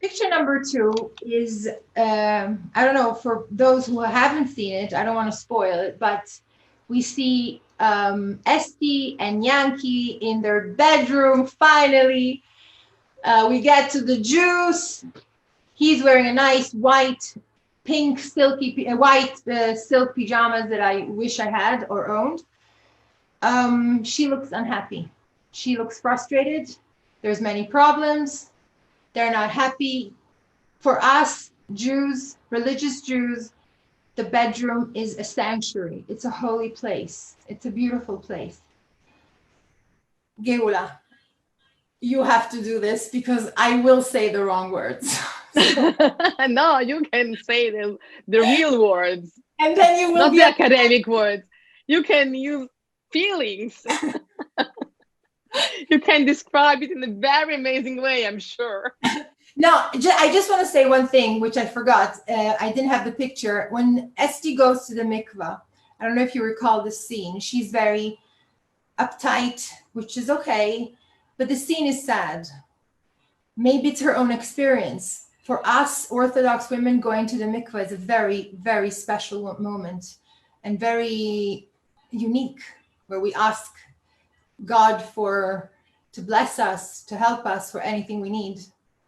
Picture number two is, I don't know, for those who haven't seen it, I don't want to spoil it, but we see Esti and Yankee in their bedroom. Finally, we get to the juice. He's wearing a nice white, pink, silky, white silk pajamas that I wish I had or owned. She looks unhappy. She looks frustrated. There's many problems. They're not happy. For us Jews, religious Jews, the bedroom is a sanctuary. It's a holy place. It's a beautiful place. Geula, you have to do this because I will say the wrong words. No, you can say the real words. And then you will not the academic words. You can use feelings. You can describe it in a very amazing way, I'm sure. No, I just want to say one thing, which I forgot. I didn't have the picture. When Esti goes to the mikvah, I don't know if you recall this scene. She's very uptight, which is okay, but the scene is sad. Maybe it's her own experience. For us Orthodox women, going to the mikvah is a very, very special moment and very unique, where we ask God to bless us, to help us for anything we need.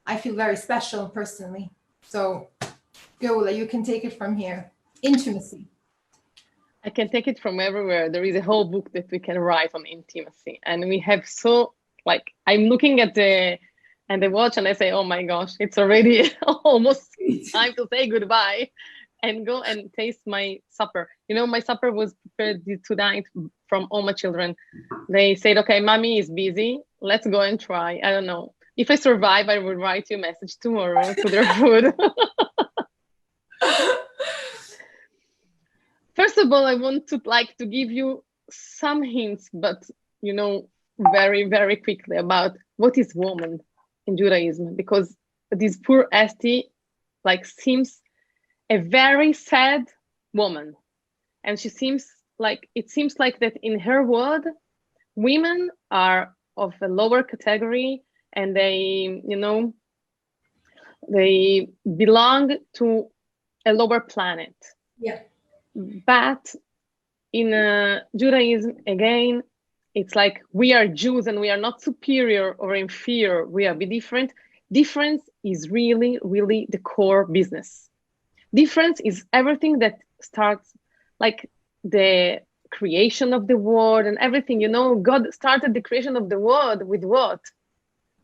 I feel very special personally. So, Geula, you can take it from here. Intimacy. I can take it from everywhere. There is a whole book that we can write on intimacy. And we have I'm looking at the watch and I say, oh my gosh, it's already almost time to say goodbye and go and taste my supper. You know, my supper was prepared tonight from all my children. They said, okay, mommy is busy. Let's go and try. I don't know. If I survive, I will write you a message tomorrow to their food. First of all, I want to give you some hints, but very, very quickly about what is woman in Judaism, because this poor Esti seems a very sad woman, and it seems like that in her world, women are of a lower category. And they belong to a lower planet. Yeah. But in Judaism, again, it's like we are Jews and we are not superior or inferior. We are different. Difference is really, really the core business. Difference is everything that starts, like the creation of the world and everything. God started the creation of the world with what?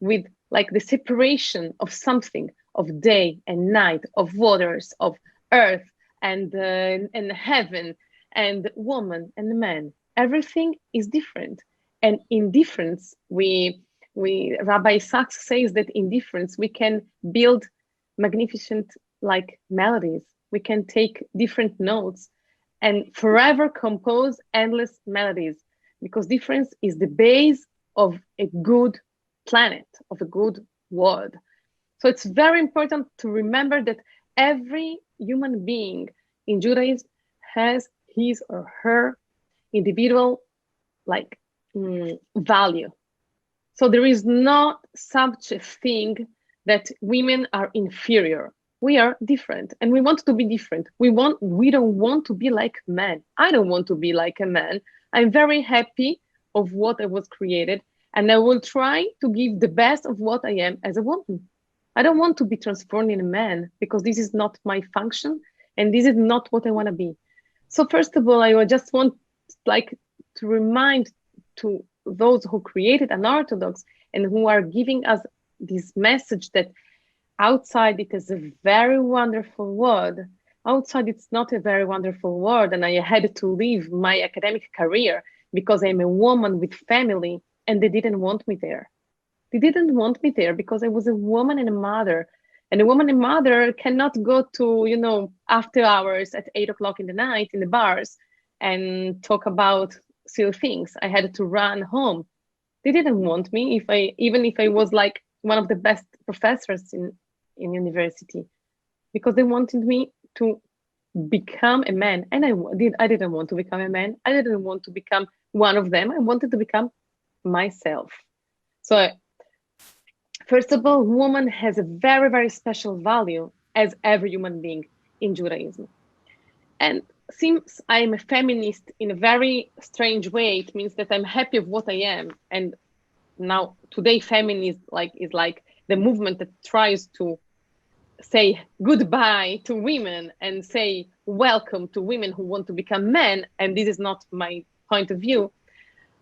With the separation of something, of day and night, of waters, of earth and heaven, and woman and man. Everything is different, and in difference, Rabbi Sachs says that in difference we can build magnificent melodies. We can take different notes and forever compose endless melodies, because difference is the base of a good planet, of a good world. So it's very important to remember that every human being in Judaism has his or her individual value. So there is not such a thing that women are inferior. We are different, and we want to be different. We don't want to be like men. I don't want to be like a man. I'm very happy of what I was created, and I will try to give the best of what I am as a woman. I don't want to be transformed in a man, because this is not my function, and this is not what I want to be. So first of all, I just want to remind to those who created Unorthodox and who are giving us this message that outside it is a very wonderful world. Outside it's not a very wonderful world, and I had to leave my academic career because I'm a woman with family. And they didn't want me there. They didn't want me there because I was a woman and a mother. And a woman and mother cannot go to, after hours at 8 o'clock in the night in the bars and talk about silly things. I had to run home. They didn't want me even if I was one of the best professors in university, because they wanted me to become a man. And I didn't want to become a man. I didn't want to become one of them. I wanted to become myself. So First of all, woman has a very, very special value as every human being in Judaism. And since I'm a feminist in a very strange way, it means that I'm happy of what I am. And now today, feminism is like the movement that tries to say goodbye to women and say welcome to women who want to become men. And this is not my point of view.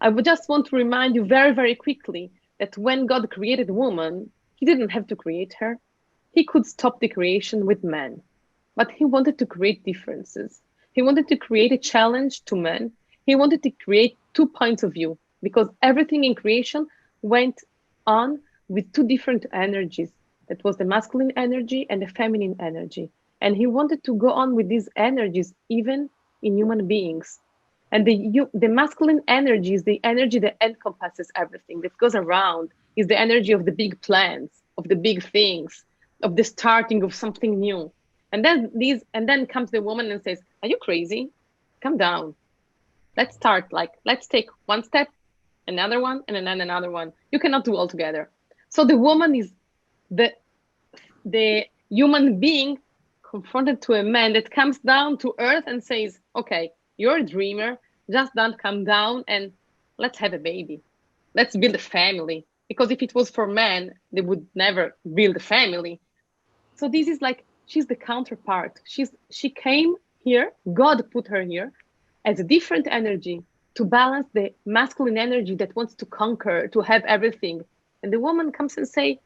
I would just want to remind you very, very quickly that when God created woman, he didn't have to create her. He could stop the creation with man, but he wanted to create differences. He wanted to create a challenge to men. He wanted to create 2 points of view because everything in creation went on with 2 different energies. That was the masculine energy and the feminine energy. And he wanted to go on with these energies, even in human beings. And the masculine energy is the energy that encompasses everything, that goes around, is the energy of the big plans, of the big things, of the starting of something new. And then comes the woman and says, are you crazy? Come down. Let's start, let's take 1 step, another one, and then another one. You cannot do all together. So the woman is the human being confronted to a man that comes down to earth and says, okay, you're a dreamer, just don't come down and let's have a baby. Let's build a family. Because if it was for men, they would never build a family. So this is she's the counterpart. She came here, God put her here as a different energy to balance the masculine energy that wants to conquer, to have everything. And the woman comes and say,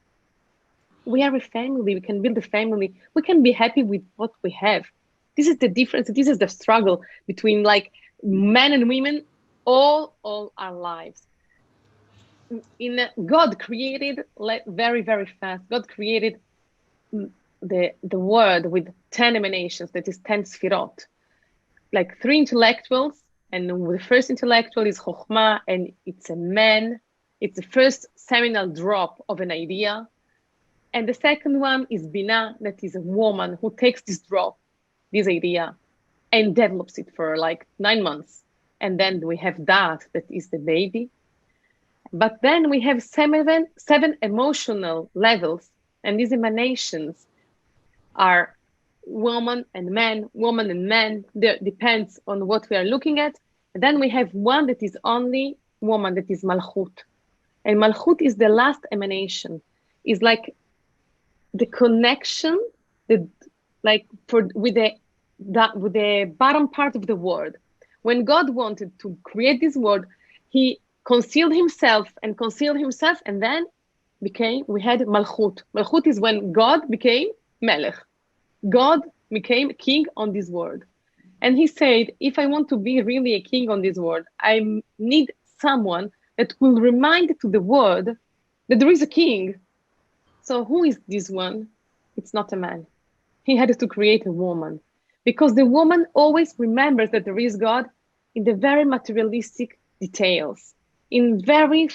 we are a family, we can build a family, we can be happy with what we have. This is the difference, this is the struggle between men and women all our lives. God created very, very fast. God created the world with 10 emanations, that is 10 sfirot. 3 intellectuals, and the first intellectual is Chokhmah, and it's a man. It's the first seminal drop of an idea. And the second one is Binah, that is a woman who takes this drop, this idea, and develops it for 9 months. And then we have that is the baby. But then we have seven emotional levels, and these emanations are woman and man. There depends on what we are looking at. And then we have one that is only woman, that is Malchut. And Malchut is the last emanation, is the connection with the bottom part of the world. When God wanted to create this world, he concealed himself, and then we had Malchut. Malchut is when God became Melech. God became king on this world. And he said, if I want to be really a king on this world, I need someone that will remind to the world that there is a king. So who is this one? It's not a man. He had to create a woman, because the woman always remembers that there is God in the very materialistic details, in very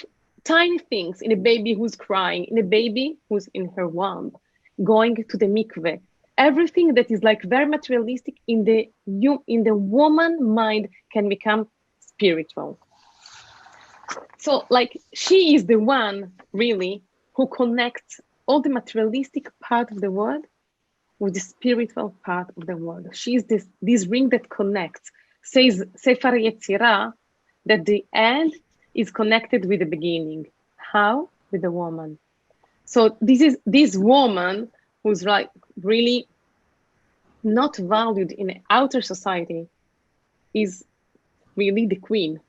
tiny things, in a baby who's crying, in a baby who's in her womb, going to the mikveh. Everything that is very materialistic in the woman mind can become spiritual. So she is the one really who connects all the materialistic part of the world with the spiritual part of the world. She is this ring that connects. Says Sefer Yetzirah that the end is connected with the beginning. How? With the woman. So this woman who's really not valued in the outer society is really the queen.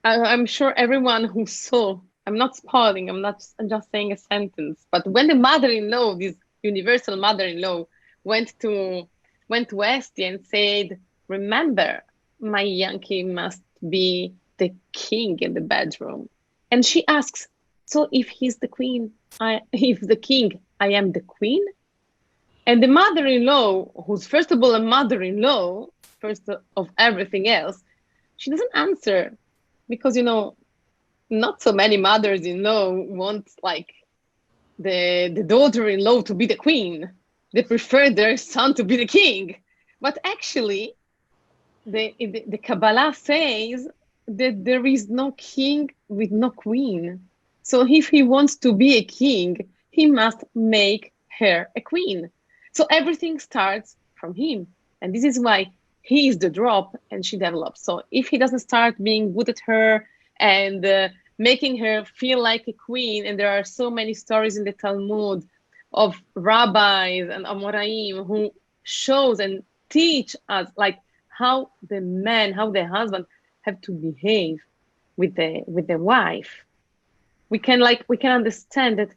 I'm sure everyone who saw, I'm not spoiling, I'm just saying a sentence, but when the mother-in-law, this universal mother-in-law, went to Esti and said, remember, my Yankee must be the king in the bedroom. And she asks, so if he's the queen, if the king, I am the queen? And the mother-in-law, who's first of all a mother-in-law, first of everything else, she doesn't answer, because, not so many mothers-in-law want the daughter-in-law to be the queen. They prefer their son to be the king. But actually, the Kabbalah says that there is no king with no queen. So if he wants to be a king, he must make her a queen. So everything starts from him. And this is why he is the drop and she develops. So if he doesn't start being good at her and making her feel like a queen, and there are so many stories in the Talmud of rabbis and Amoraim who shows and teach us like how the man, how the husband have to behave with the wife. We can understand that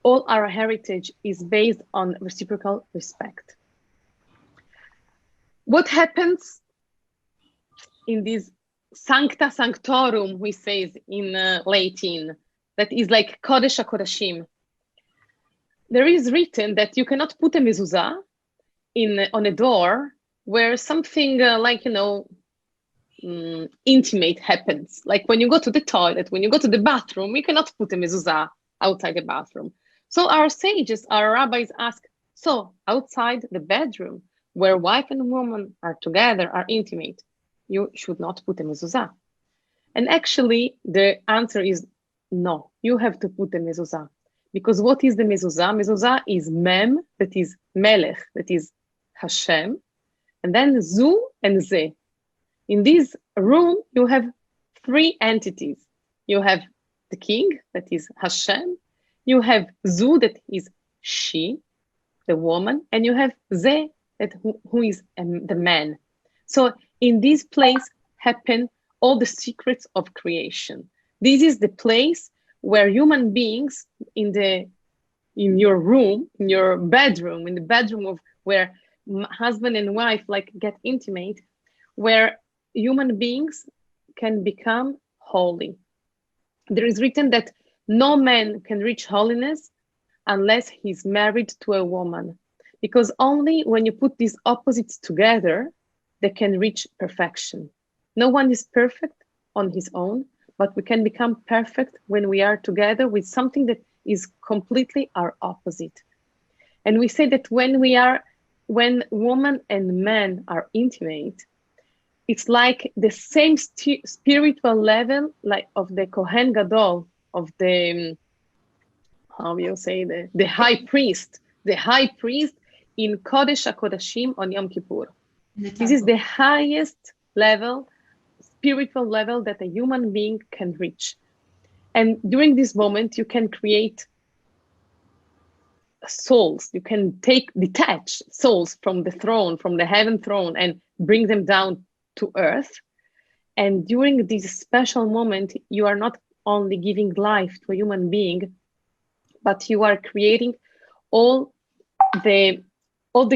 all our heritage is based on reciprocal respect. What happens in this sancta sanctorum, we say in Latin, that is like Kodesh HaKodashim? There is written that you cannot put a mezuzah on a door where something intimate happens. Like when you go to the toilet, when you go to the bathroom, you cannot put a mezuzah outside the bathroom. So our sages, our rabbis ask, so outside the bedroom, where wife and woman are together, are intimate, you should not put a mezuzah. And actually, the answer is no, you have to put a mezuzah. Because what is the mezuzah? Mezuzah is mem, that is melech, that is Hashem, and then zu and ze. In this room, you have three entities. You have the king, that is Hashem. You have zu, that is she, the woman, and you have ze, that who is the man. So in this place happen all the secrets of creation. This is the place where human beings in your room, in your bedroom, in the bedroom of where husband and wife like get intimate, where human beings can become holy. There is written that no man can reach holiness unless he's married to a woman, because only when you put these opposites together, they can reach perfection. No one is perfect on his own, but we can become perfect when we are together with something that is completely our opposite. And we say that when woman and man are intimate, it's like the same spiritual level like of the Kohen Gadol, of the, how you say, the high priest in Kodesh HaKodashim on Yom Kippur. This is the highest level, spiritual level that a human being can reach. And during this moment, you can create souls. You can detach souls from the throne, from the heaven throne, and bring them down to earth. And during this special moment, you are not only giving life to a human being, but you are creating all the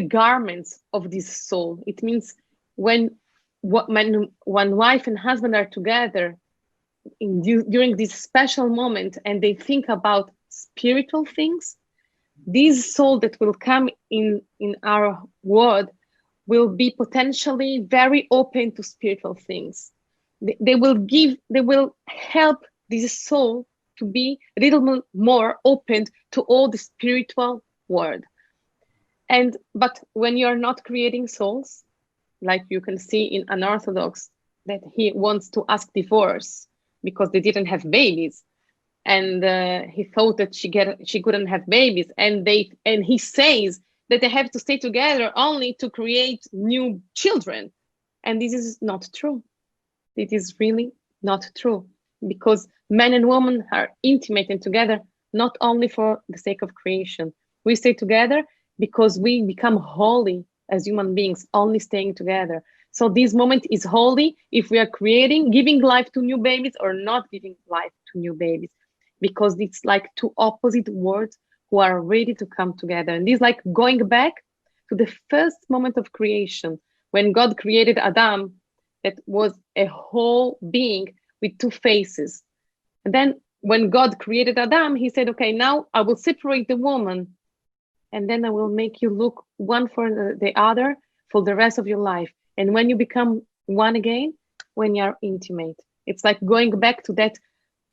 garments of this soul. It means when wife and husband are together during this special moment and they think about spiritual things, this soul that will come in our world will be potentially very open to spiritual things. They will help this soul to be a little more open to all the spiritual world. But when you're not creating souls, like you can see in Unorthodox, that he wants to ask divorce because they didn't have babies, and he thought that she couldn't have babies, and he says that they have to stay together only to create new children, and this is not true. It is really not true, because men and women are intimate and together not only for the sake of creation. We stay together because we become holy as human beings, only staying together. So this moment is holy if we are creating, giving life to new babies or not giving life to new babies, because it's like two opposite worlds who are ready to come together. And this is like going back to the first moment of creation, when God created Adam, that was a whole being with two faces. And then when God created Adam, he said, okay, now I will separate the woman, and then I will make you look one for the other for the rest of your life. And when you become one again, when you're intimate, it's like going back to that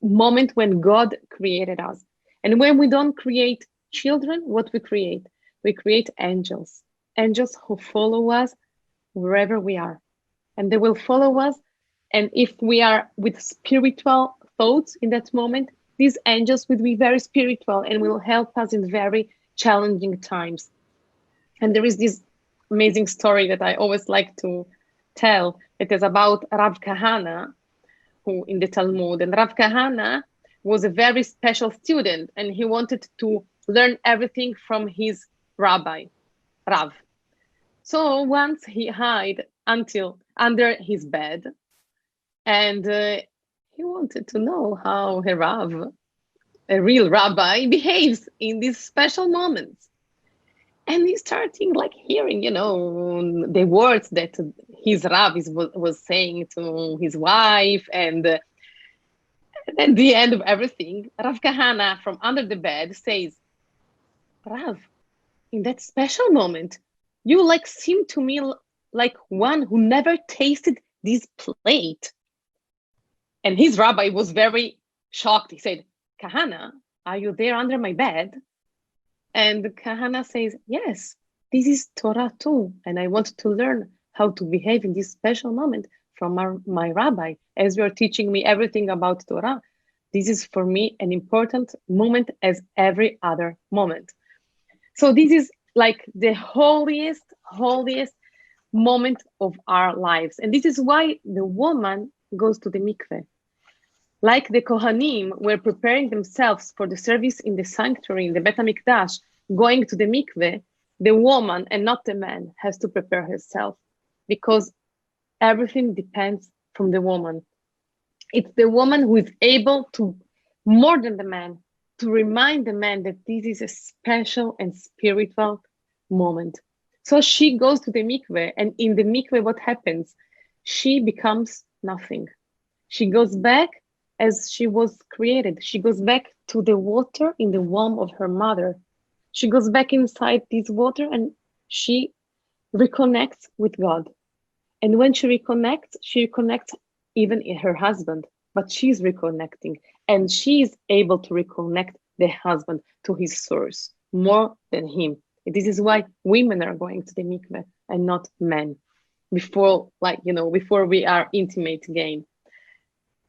moment when God created us. And when we don't create children, what we create angels who follow us wherever we are. And they will follow us. And if we are with spiritual thoughts in that moment, these angels will be very spiritual and will help us in very challenging times. And there is this amazing story that I always like to tell. It is about Rav Kahana, who in the Talmud. And Rav Kahana was a very special student, and he wanted to learn everything from his rabbi, Rav. So once he hid until under his bed, and he wanted to know how a Rav, a real rabbi, behaves in these special moments. And he's starting like hearing, the words that his Rav was saying to his wife. And at the end of everything, Rav Kahana from under the bed says, Rav, in that special moment, you like seem to me like one who never tasted this plate. And his rabbi was very shocked. He said, Kahana, are you there under my bed? And Kahana says, yes, this is Torah too. And I want to learn how to behave in this special moment from my rabbi. As you are teaching me everything about Torah, this is for me an important moment as every other moment. So this is like the holiest moment of our lives. And this is why the woman goes to the mikveh. Like the Kohanim were preparing themselves for the service in the sanctuary, in the Bet HaMikdash, going to the mikveh, the woman and not the man has to prepare herself, because everything depends from the woman. It's the woman who is able to, more than the man, to remind the man that this is a special and spiritual moment. So she goes to the mikveh, and in the mikveh, what happens? She becomes nothing. She goes back as she was created. She goes back to the water in the womb of her mother. She goes back inside this water and she reconnects with God. And when she reconnects even her husband, but she's reconnecting, and she's able to reconnect the husband to his source more than him. This is why women are going to the mikveh and not men before we are intimate again.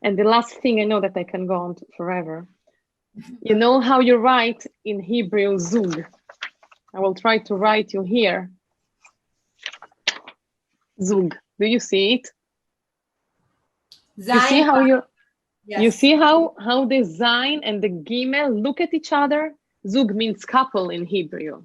And the last thing, I know that I can go on forever. You know how you write in Hebrew zug? I will try to write you here. Zug. Do you see it? You see how yes. You see how the Zain and the Gimel look at each other? Zug means couple in Hebrew.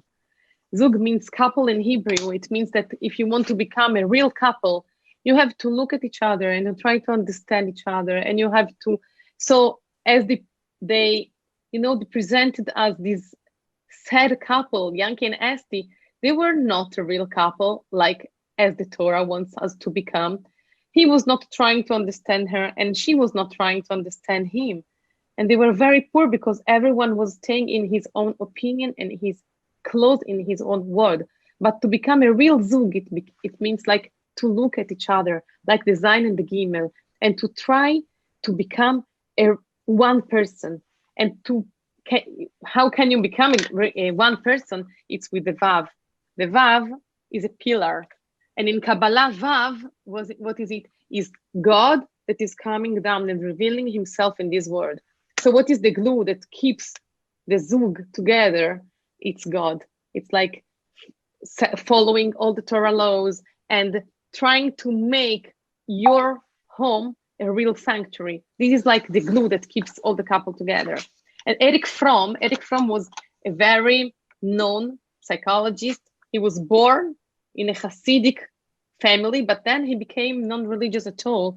Zug means couple in Hebrew. It means that if you want to become a real couple, you have to look at each other and try to understand each other. And you have to, so as they presented as this sad couple, Yankee and Esti, they were not a real couple, like as the Torah wants us to become. He was not trying to understand her, and she was not trying to understand him. And they were very poor because everyone was staying in his own opinion and his close in his own word. But to become a real zug, it means like to look at each other, like the Zain and the Gimel, and to try to become one person. And how can you become a one person? It's with the Vav. The Vav is a pillar. And in Kabbalah, Vav, what is it? Is God that is coming down and revealing himself in this world. So what is the glue that keeps the Zug together? It's God. It's like following all the Torah laws and trying to make your home a real sanctuary. This is like the glue that keeps all the couple together. And Erich Fromm was a very known psychologist. He was born in a Hasidic family, but then he became non-religious at all.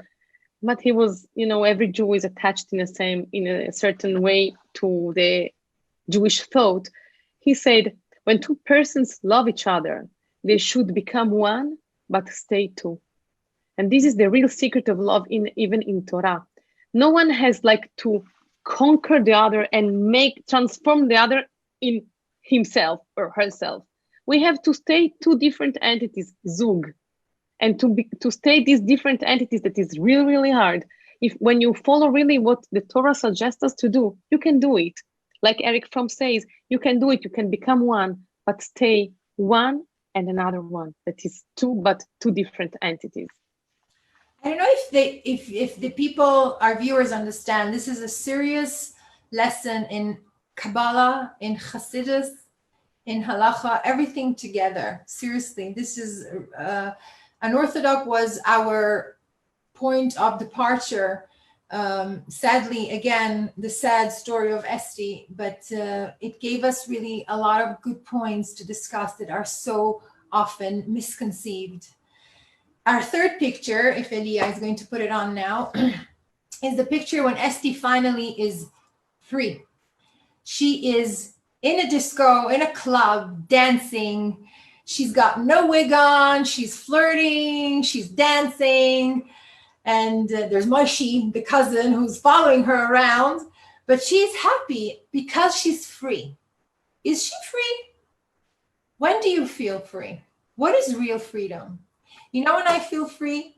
But he was, every Jew is attached in a certain way to the Jewish thought. He said, when two persons love each other, they should become one, but stay two. And this is the real secret of love, even in Torah. No one has to conquer the other and transform the other in himself or herself. We have to stay two different entities, Zug. And to stay these different entities, that is really, really hard. When you follow really what the Torah suggests us to do, you can do it. Like Erich Fromm says, you can do it, you can become one, but stay one and another one. That is two different entities. I don't know if the people, our viewers, understand this is a serious lesson in Kabbalah, in Hasidus, in Halacha, everything together. Seriously, this is Unorthodox was our point of departure. Sadly, again, the sad story of Esti, but it gave us really a lot of good points to discuss that are so often misconceived. Our third picture, if Elia is going to put it on now, is the picture when Esti finally is free. She is in a disco, in a club, dancing. She's got no wig on. She's flirting. She's dancing. And there's Moshe, the cousin, who's following her around. But she's happy because she's free. Is she free? When do you feel free? What is real freedom? You know when I feel free?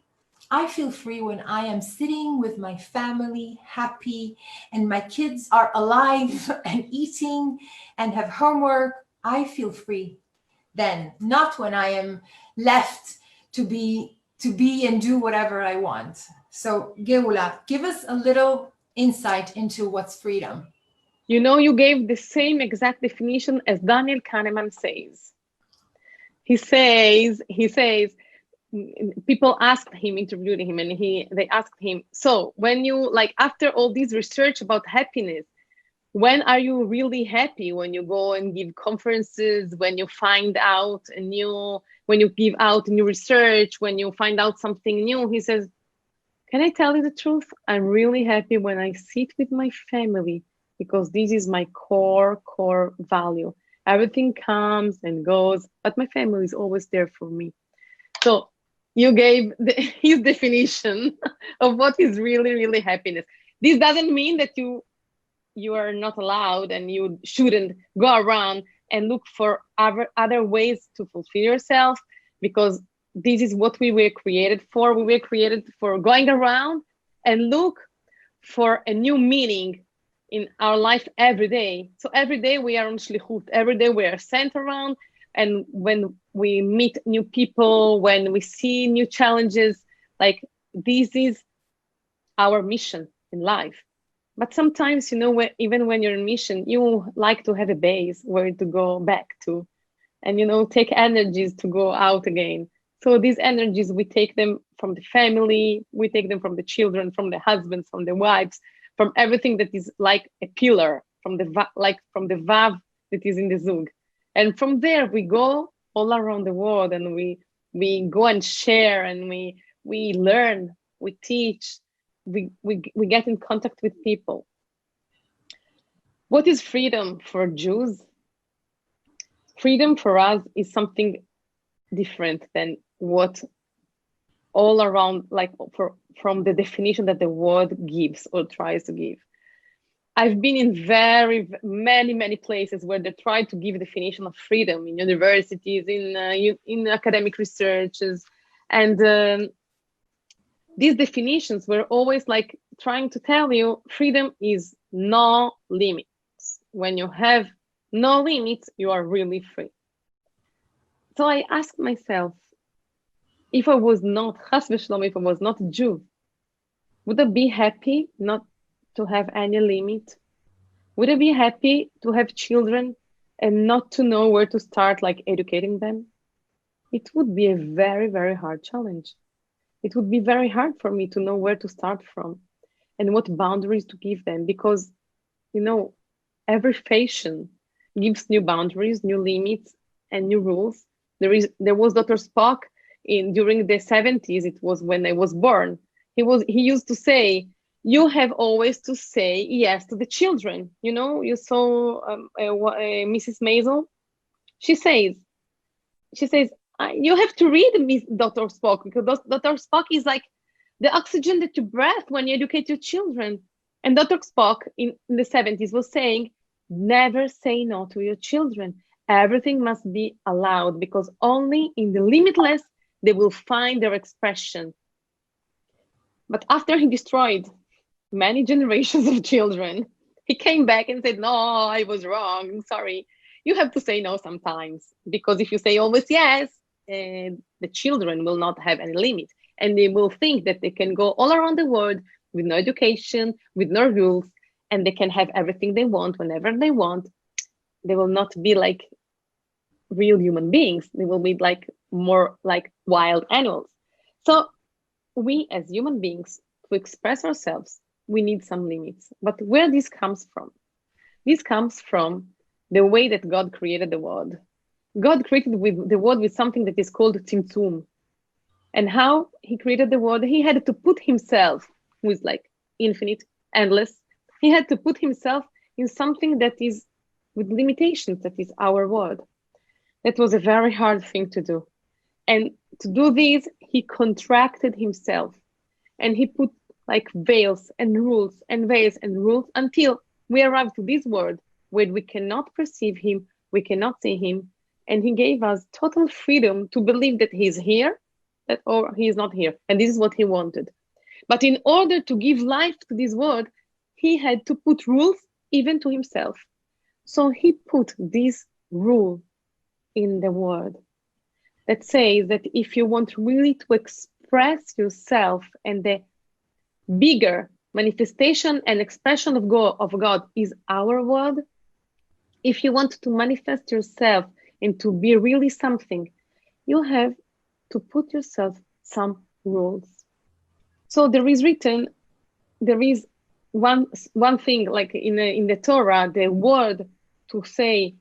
I feel free when I am sitting with my family, happy, and my kids are alive and eating and have homework. I feel free then, not when I am left to be and do whatever I want. So Geula, give us a little insight into what's freedom. You know, you gave the same exact definition as Daniel Kahneman says. He says, people asked him, interviewed him, and they asked him, so when you, like, after all this research about happiness, when are you really happy? When you go and give conferences, when you find out when you give out new research, when you find out something new? He says, can I tell you the truth? I'm really happy when I sit with my family, because this is my core value. Everything comes and goes, but my family is always there for me. So you gave his definition of what is really, really happiness. This doesn't mean that you are not allowed and you shouldn't go around and look for other ways to fulfill yourself, because this is what we were created for. We were created for going around and look for a new meaning in our life every day. So every day we are on shlichut. Every day we are sent around. And when we meet new people, when we see new challenges, like, this is our mission in life. But sometimes, you know, even when you're on mission, you like to have a base where to go back to, and, you know, take energies to go out again. So these energies, we take them from the family, we take them from the children, from the husbands, from the wives, from everything that is like a pillar, from the vav that is in the zug. And from there, we go all around the world, and we go and share, and we learn, we teach, we get in contact with people. What is freedom for Jews? Freedom for us is something different than what all around, like, from the definition that the world gives or tries to give. I've been in very many places where they try to give a definition of freedom, in universities, in academic researches, and these definitions were always like trying to tell you freedom is no limits. When you have no limits, you are really free. So I asked myself, if I was not, chas v'shalom, if I was not a Jew, would I be happy not to have any limit? Would I be happy to have children and not to know where to start, like, educating them? It would be a very, very hard challenge. It would be very hard for me to know where to start from and what boundaries to give them, because, you know, every fashion gives new boundaries, new limits, and new rules. There was Dr. Spock during the 70s. It was when I was born. He used to say, you have always to say yes to the children. You know, you saw Mrs. Maisel. She says, you have to read Dr. Spock, because Dr. Spock is like the oxygen that you breathe when you educate your children. And Dr. Spock in the 70s was saying, never say no to your children. Everything must be allowed, because only in the limitless they will find their expression. But after he destroyed many generations of children, he came back and said, no, I was wrong. I'm sorry. You have to say no sometimes, because if you say always yes, the children will not have any limit, and they will think that they can go all around the world with no education, with no rules, and they can have everything they want whenever they want. They will not be like real human beings. They will be like more like wild animals. So we as human beings, to express ourselves, we need some limits. But where this comes from? This comes from the way that God created the world. God created with the world with something that is called tzimtzum. And how he created the world, he had to put himself, who is like infinite, endless, he had to put himself in something that is with limitations, that is our world. That was a very hard thing to do. And to do this, he contracted himself and he put like veils and rules and veils and rules until we arrived to this world where we cannot perceive him, we cannot see him. And he gave us total freedom to believe that he's here or he is not here. And this is what he wanted. But in order to give life to this world, he had to put rules even to himself. So he put this rule in the world that says that if you want really to express yourself, and the bigger manifestation and expression of God is our word, if you want to manifest yourself and to be really something, you have to put yourself some rules. So there is one thing, like in the Torah, the word to say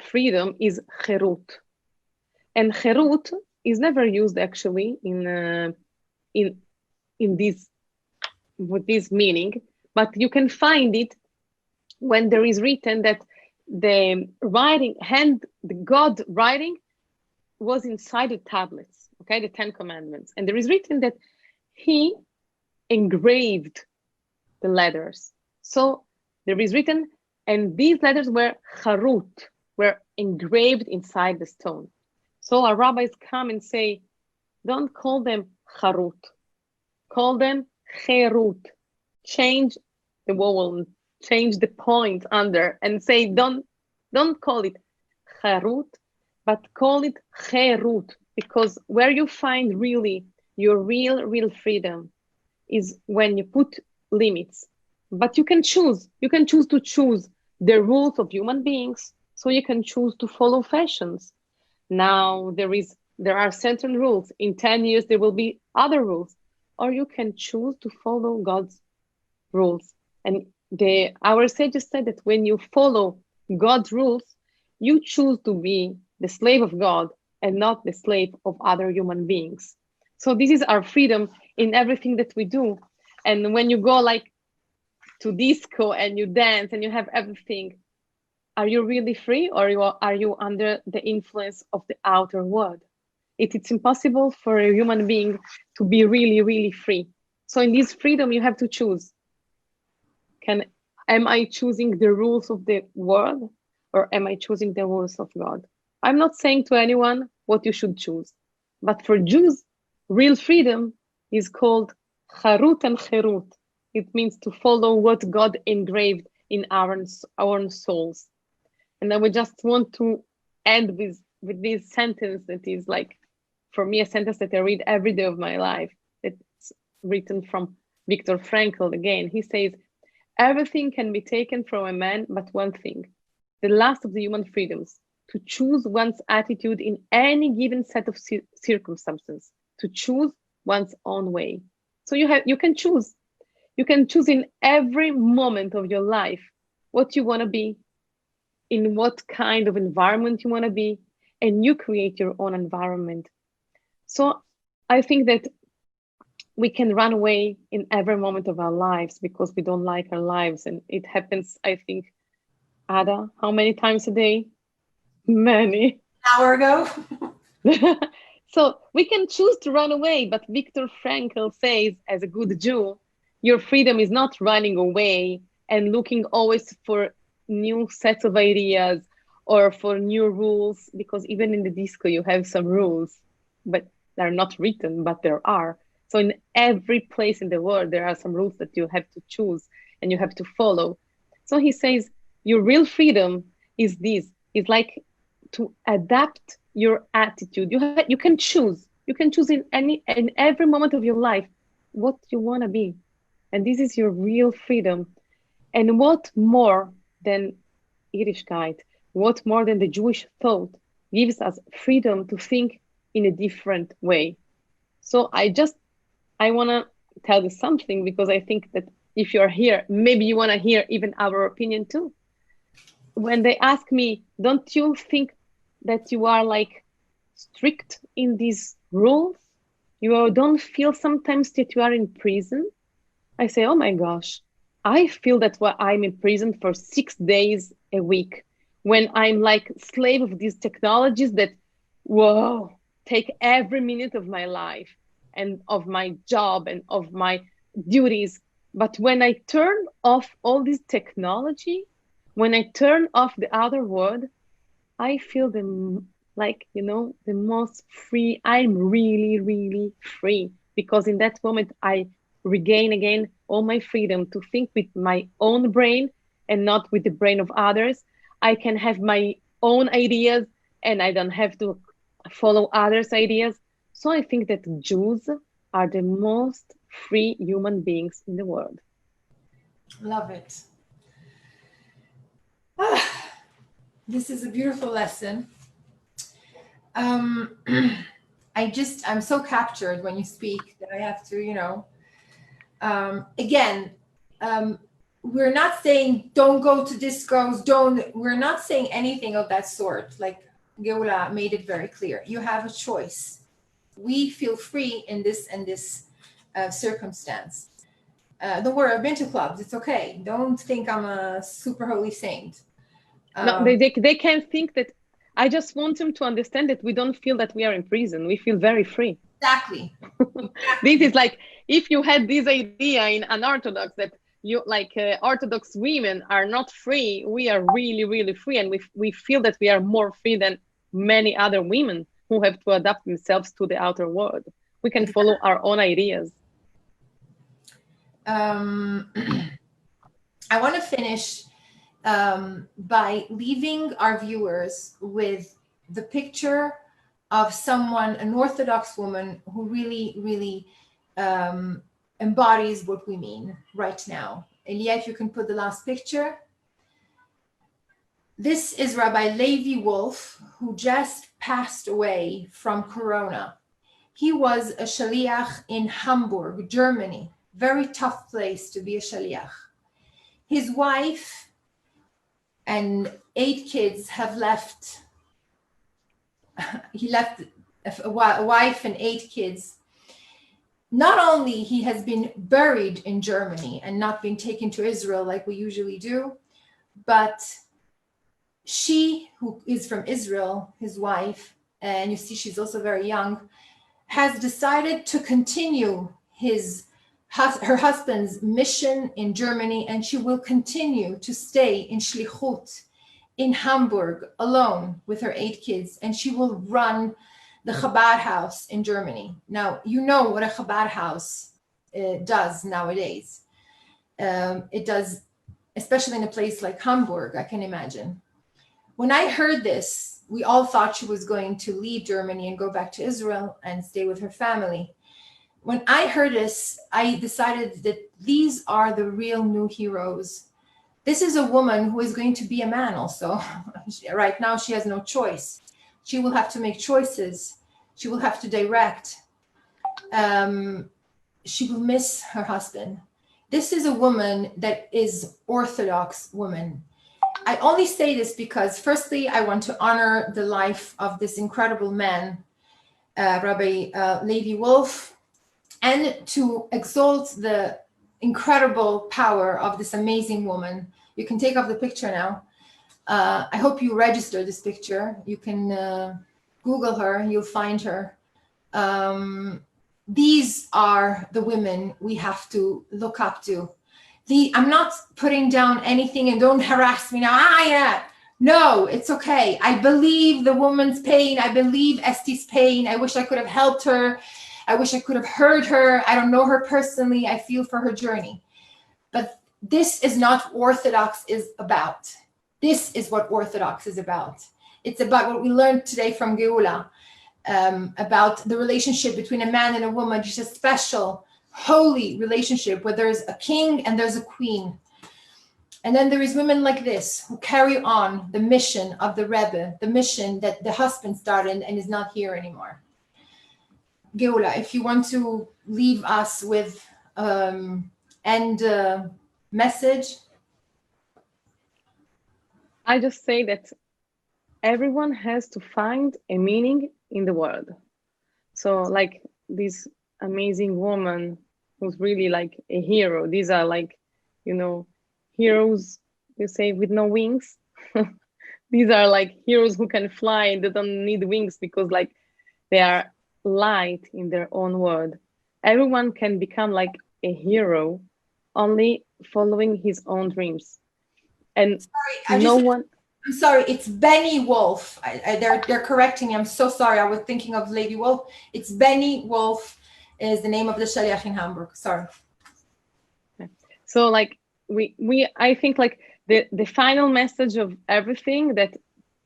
freedom is cherut. And cherut is never used actually in this with this meaning, but you can find it when there is written that the God writing was inside the tablets, okay, the 10 Commandments, and there is written that he engraved the letters. So there is written, and these letters were charut, were engraved inside the stone. So our rabbis come and say, don't call them charut, call them cherut. Change the vowel, change the point under, and say don't call it charut, but call it cherut, because where you find really your real freedom is when you put limits. But you can choose to choose the rules of human beings, so you can choose to follow fashions. Now there are certain rules. In 10 years there will be other rules, or you can choose to follow God's rules. And our sages said that when you follow God's rules, you choose to be the slave of God and not the slave of other human beings. So this is our freedom in everything that we do. And when you go like to disco and you dance and you have everything, are you really free, or are you under the influence of the outer world? It's impossible for a human being to be really free. So in this freedom, you have to choose. Am I choosing the rules of the world, or am I choosing the rules of God? I'm not saying to anyone what you should choose, but for Jews, real freedom is called charut and cherut. It means to follow what God engraved in our own souls. And I would just want to end with this sentence that is like, for me, a sentence that I read every day of my life. It's written from Viktor Frankl again. He says, everything can be taken from a man but one thing, the last of the human freedoms, to choose one's attitude in any given set of circumstances, to choose one's own way. So you can choose. You can choose in every moment of your life what you want to be, in what kind of environment you want to be, and you create your own environment. So I think that we can run away in every moment of our lives because we don't like our lives. And it happens, I think, Ada, how many times a day? Many. An hour ago. So we can choose to run away, but Viktor Frankl says, as a good Jew, your freedom is not running away and looking always for new sets of ideas or for new rules, because even in the disco you have some rules, but they're not written, but there are. So in every place in the world there are some rules that you have to choose and you have to follow. So he says your real freedom is like to adapt your attitude. You can choose in every moment of your life what you want to be, and this is your real freedom. And what more than Yiddishkeit, what more than the Jewish thought gives us freedom to think in a different way? So I want to tell you something, because I think that if you're here, maybe you want to hear even our opinion too. When they ask me, don't you think that you are like strict in these rules? You don't feel sometimes that you are in prison? I say, oh my gosh, I feel that I'm in prison for 6 days a week, when I'm like slave of these technologies that, whoa, take every minute of my life and of my job and of my duties. But when I turn off all this technology, when I turn off the outer world, I feel the most free. I'm really, really free, because in that moment I regain again all my freedom to think with my own brain and not with the brain of others. I can have my own ideas and I don't have to follow others' ideas. So I think that Jews are the most free human beings in the world. Love it. This is a beautiful lesson. I'm so captured when you speak that I have to, again, we're not saying don't go to discos, we're not saying anything of that sort. Like Geula made it very clear. You have a choice. We feel free in this and this circumstance. Don't worry, I've been to clubs. It's okay. Don't think I'm a super holy saint. No, they can think that. I just want them to understand that we don't feel that we are in prison. We feel very free. Exactly. This is like, if you had this idea in Unorthodox that Orthodox women are not free, we are really, really free. And we feel that we are more free than many other women who have to adapt themselves to the outer world. We can follow our own ideas. I want to finish by leaving our viewers with the picture of someone, an Orthodox woman who really, really embodies what we mean right now. Elia, if you can put the last picture. This is Rabbi Levi Wolf, who just passed away from Corona. He was a shaliach in Hamburg, Germany. Very tough place to be a shaliach. His wife and 8 kids have left. He left a wife and 8 kids. Not only he has been buried in Germany and not been taken to Israel like we usually do, but she, who is from Israel, his wife, and you see she's also very young, has decided to continue her husband's mission in Germany, and she will continue to stay in Shlichut in Hamburg alone with her 8 kids, and she will run the Chabad house in Germany. Now, you know what a Chabad house does nowadays. It does, especially in a place like Hamburg, I can imagine. When I heard this, we all thought she was going to leave Germany and go back to Israel and stay with her family. When I heard this, I decided that these are the real new heroes. This is a woman who is going to be a man also. Right now, she has no choice. She will have to make choices. She will have to direct. She will miss her husband. This is a woman that is Orthodox woman. I only say this because, firstly, I want to honor the life of this incredible man, Rabbi Levi Wolf, and to exalt the incredible power of this amazing woman. You can take off the picture now. I hope you register this picture. You can Google her, you'll find her. These are the women we have to look up to. I'm not putting down anything, and don't harass me now. Yeah. No, it's okay. I believe the woman's pain. I believe Esti's pain. I wish I could have helped her. I wish I could have heard her. I don't know her personally. I feel for her journey. But this is not what Orthodox is about. This is what Orthodox is about. It's about what we learned today from Geula, about the relationship between a man and a woman, just a special, holy relationship where there's a king and there's a queen. And then there is women like this who carry on the mission of the Rebbe, the mission that the husband started and is not here anymore. Geula, if you want to leave us with end message. I just say that everyone has to find a meaning in the world. So like this amazing woman who's really like a hero. These are like, you know, heroes, you say, with no wings. These are like heroes who can fly and they don't need wings because like they are light in their own world. Everyone can become like a hero only following his own dreams. And I'm sorry, it's Benny Wolf. They're correcting me. I'm so sorry. I was thinking of Lady Wolf. It's Benny Wolf is the name of the shaliach in Hamburg. Sorry. So like I think like the final message of everything that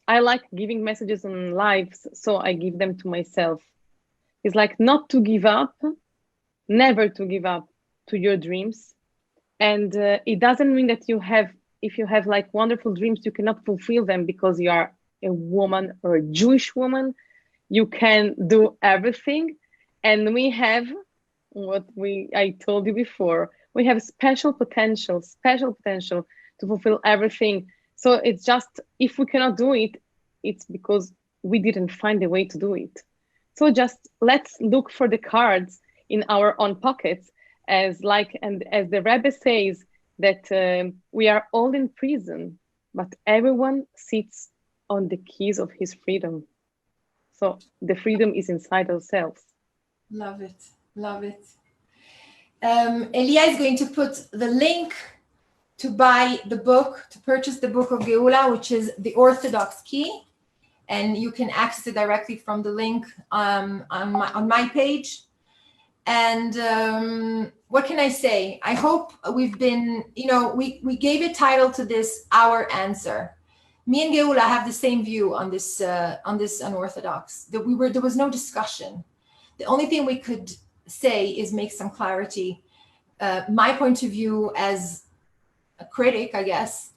I like giving messages on lives, so I give them to myself. It's like not to give up, never to give up to your dreams. And it doesn't mean that if you have like wonderful dreams, you cannot fulfill them because you are a woman or a Jewish woman. You can do everything. And we have what I told you before, we have special potential to fulfill everything. So it's just, if we cannot do it, it's because we didn't find a way to do it. So just let's look for the cards in our own pockets as the Rebbe says, that we are all in prison, but everyone sits on the keys of his freedom. So the freedom is inside ourselves. Love it. Love it. Elia is going to put the link to buy the book, to purchase the book of Geula, which is The Orthodox Key. And you can access it directly from the link on my page. And what can I say? I hope we've been, we gave a title to this, Our Answer. Me and Geula have the same view on this Unorthodox. There was no discussion. The only thing we could say is make some clarity. My point of view as a critic, I guess,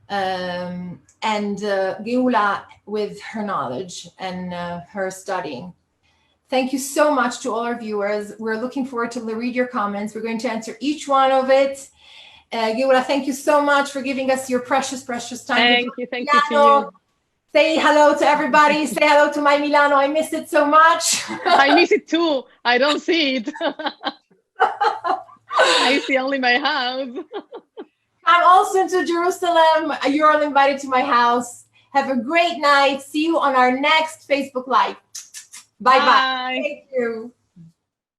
and Geula with her knowledge and her studying. Thank you so much to all our viewers. We're looking forward to read your comments. We're going to answer each one of it. Geula, thank you so much for giving us your precious, precious time. Thank you to you. Say hello to everybody. Say hello to my Milano. I miss it so much. I miss it too. I don't see it. I see only my house. I'm also to Jerusalem. You're all invited to my house. Have a great night. See you on our next Facebook Live. Bye-bye. Thank you.